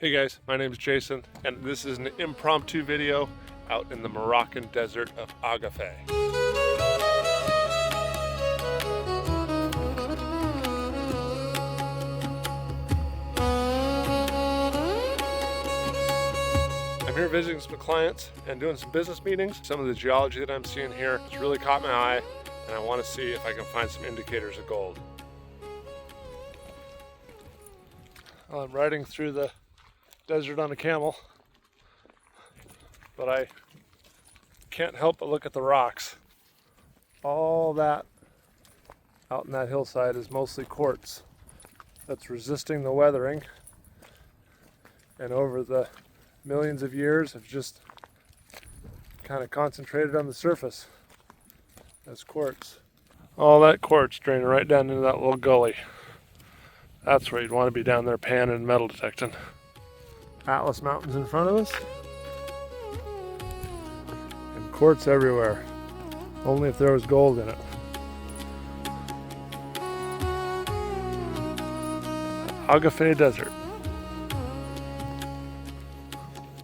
Hey guys, my name is Jason, and this is an impromptu video out in the Moroccan desert of Agafay. I'm here visiting some clients and doing some business meetings. Some of the geology that I'm seeing here has really caught my eye, and I want to see if I can find some indicators of gold. Well, I'm riding through the desert on a camel, but I can't help but look at the rocks. All that out in that hillside is mostly quartz that's resisting the weathering, and over the millions of years have just kind of concentrated on the surface as quartz. All that quartz draining right down into that little gully. That's where you'd want to be, down there panning and metal detecting. Atlas Mountains in front of us, and quartz everywhere, only if there was gold in it. Agafay Desert.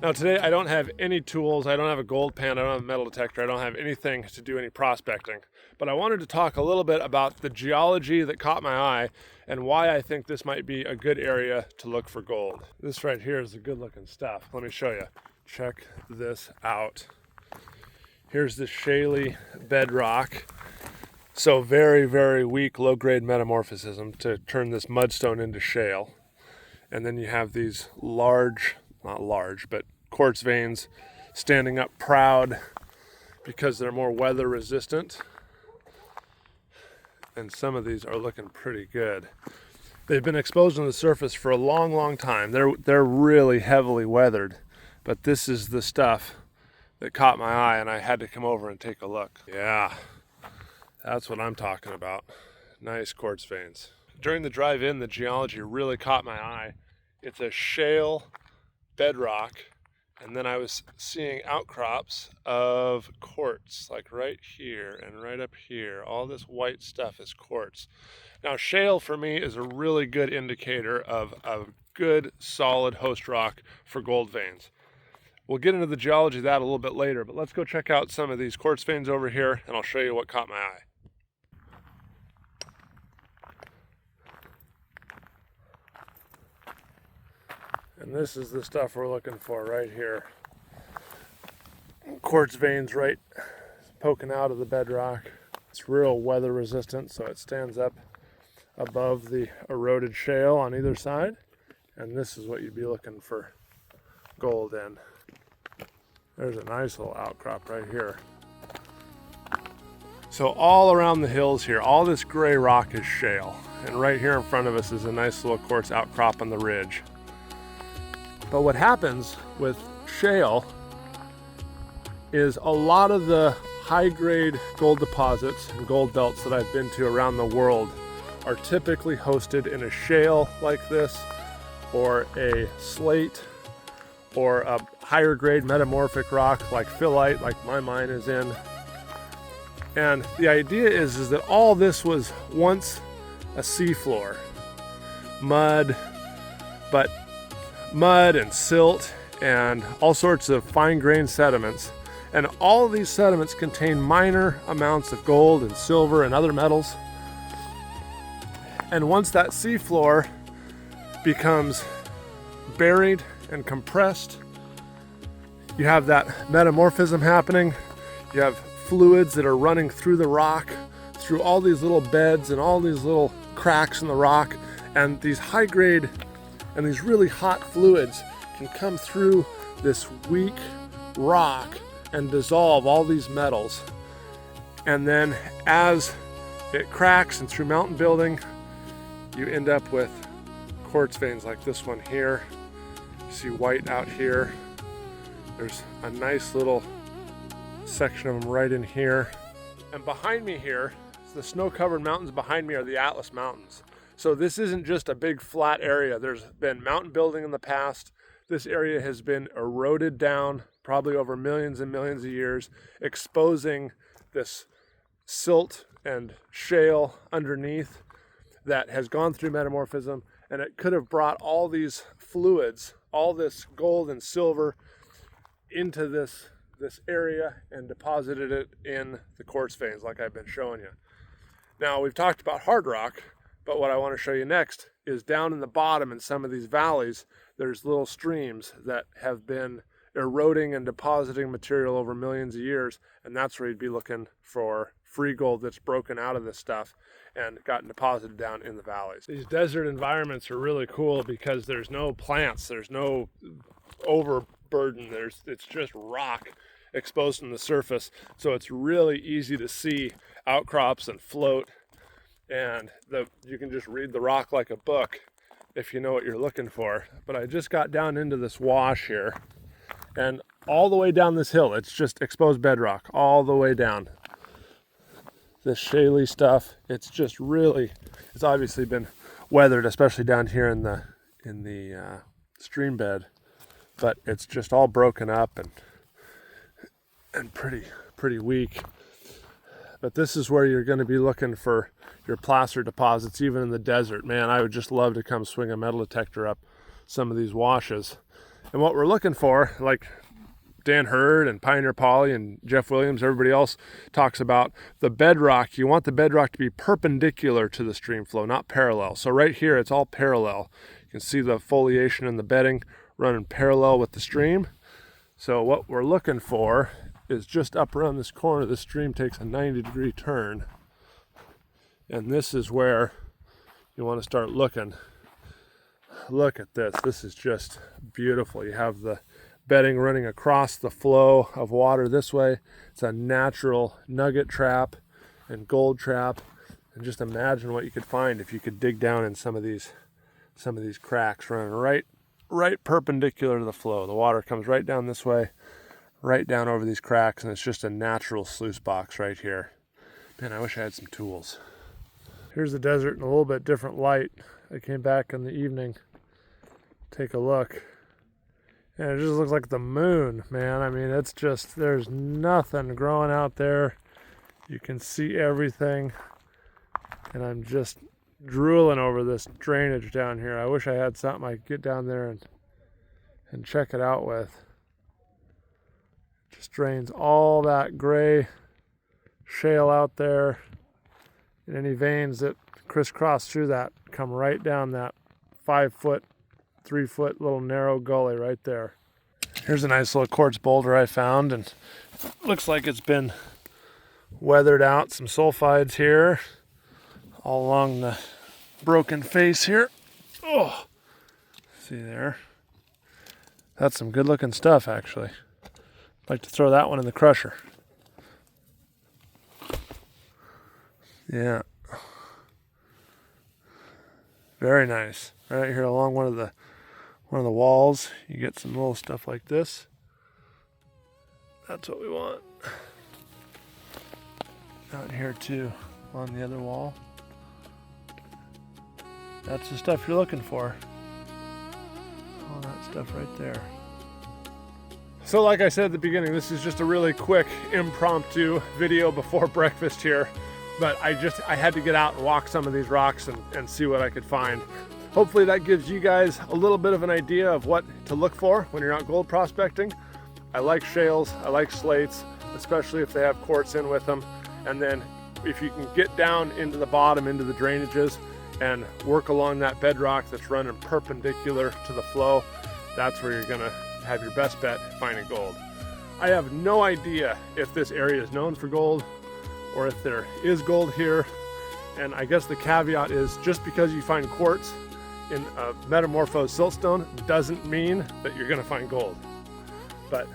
Now today I don't have any tools, I don't have a gold pan, I don't have a metal detector, I don't have anything to do any prospecting. But I wanted to talk a little bit about the geology that caught my eye and why I think this might be a good area to look for gold. This right here is the good looking stuff. Let me show you. Check this out. Here's the shaly bedrock. So very, very weak low-grade metamorphism to turn this mudstone into shale. And then you have these large, not large, but quartz veins standing up proud because they're more weather resistant. And some of these are looking pretty good. They've been exposed on the surface for a long, long time. They're really heavily weathered, but this is the stuff that caught my eye, and I had to come over and take a look. Yeah, that's what I'm talking about. Nice quartz veins. During the drive in, the geology really caught my eye. It's a shale bedrock, and then I was seeing outcrops of quartz, like right here and right up here. All this white stuff is quartz. Now, shale for me is a really good indicator of a good, solid host rock for gold veins. We'll get into the geology of that a little bit later, but let's go check out some of these quartz veins over here, and I'll show you what caught my eye. And this is the stuff we're looking for right here. Quartz veins right poking out of the bedrock. It's real weather resistant, so it stands up above the eroded shale on either side. And this is what you'd be looking for gold in. There's a nice little outcrop right here. So all around the hills here, all this gray rock is shale. And right here in front of us is a nice little quartz outcrop on the ridge. But what happens with shale is a lot of the high-grade gold deposits and gold belts that I've been to around the world are typically hosted in a shale like this, or a slate, or a higher grade metamorphic rock like phyllite, like my mine is in. And the idea is that all this was once a seafloor. Mud and silt and all sorts of fine-grained sediments. And all of these sediments contain minor amounts of gold and silver and other metals. And once that seafloor becomes buried and compressed, you have that metamorphism happening. You have fluids that are running through the rock, through all these little beds and all these little cracks in the rock. And these high-grade and these really hot fluids can come through this weak rock and dissolve all these metals. And then as it cracks and through mountain building, you end up with quartz veins like this one here. You see white out here. There's a nice little section of them right in here. And behind me here, the snow-covered mountains behind me are the Atlas Mountains. So this isn't just a big flat area. There's been mountain building in the past. This area has been eroded down probably over millions and millions of years, exposing this silt and shale underneath that has gone through metamorphism, and it could have brought all these fluids, all this gold and silver into this area and deposited it in the quartz veins like I've been showing you. Now, we've talked about hard rock, but what I want to show you next is down in the bottom in some of these valleys, there's little streams that have been eroding and depositing material over millions of years, and that's where you'd be looking for free gold that's broken out of this stuff and gotten deposited down in the valleys. These desert environments are really cool because there's no plants, there's no overburden, it's just rock exposed on the surface, so it's really easy to see outcrops and float, and you can just read the rock like a book if you know what you're looking for. But I just got down into this wash here, and all the way down this hill, it's just exposed bedrock all the way down. This shaly stuff, it's just really, it's obviously been weathered, especially down here in the stream bed, but it's just all broken up and pretty weak. But this is where you're going to be looking for your placer deposits, even in the desert. Man, I would just love to come swing a metal detector up some of these washes. And what we're looking for, like Dan Hurd and Pioneer Polly and Jeff Williams, everybody else talks about the bedrock. You want the bedrock to be perpendicular to the stream flow, not parallel. So right here, it's all parallel. You can see the foliation and the bedding running parallel with the stream. So what we're looking for is just up around this corner. The stream takes a 90-degree turn, and this is where you want to start looking. Look at this. This is just beautiful. You have the bedding running across the flow of water this way. It's a natural nugget trap and gold trap, and just imagine what you could find if you could dig down in some of these cracks running right perpendicular to the flow. The water comes right down this way, right down over these cracks, and it's just a natural sluice box right here. Man, I wish I had some tools. Here's the desert in a little bit different light. I came back in the evening, take a look, and it just looks like the moon, man. I mean, it's just, there's nothing growing out there. You can see everything, and I'm just drooling over this drainage down here. I wish I had something I could get down there and check it out with. Just drains all that gray shale out there, and any veins that crisscross through that come right down that 5-foot, 3-foot little narrow gully right there. Here's a nice little quartz boulder I found, and looks like it's been weathered out. Some sulfides here all along the broken face here. Oh, see there? That's some good looking stuff, actually. I'd like to throw that one in the crusher. Yeah. Very nice. Right here along one of the walls, you get some little stuff like this. That's what we want. Out here too, on the other wall. That's the stuff you're looking for. All that stuff right there. So like I said at the beginning, this is just a really quick impromptu video before breakfast here. But I had to get out and walk some of these rocks and see what I could find. Hopefully that gives you guys a little bit of an idea of what to look for when you're out gold prospecting. I like shales, I like slates, especially if they have quartz in with them. And then if you can get down into the bottom, into the drainages, and work along that bedrock that's running perpendicular to the flow, that's where you're gonna have your best bet finding gold. I have no idea if this area is known for gold or if there is gold here. And I guess the caveat is just because you find quartz in a metamorphosed siltstone doesn't mean that you're gonna find gold. But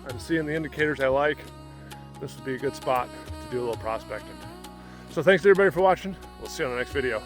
I'm seeing the indicators I like. This would be a good spot to do a little prospecting. So thanks to everybody for watching. We'll see you on the next video.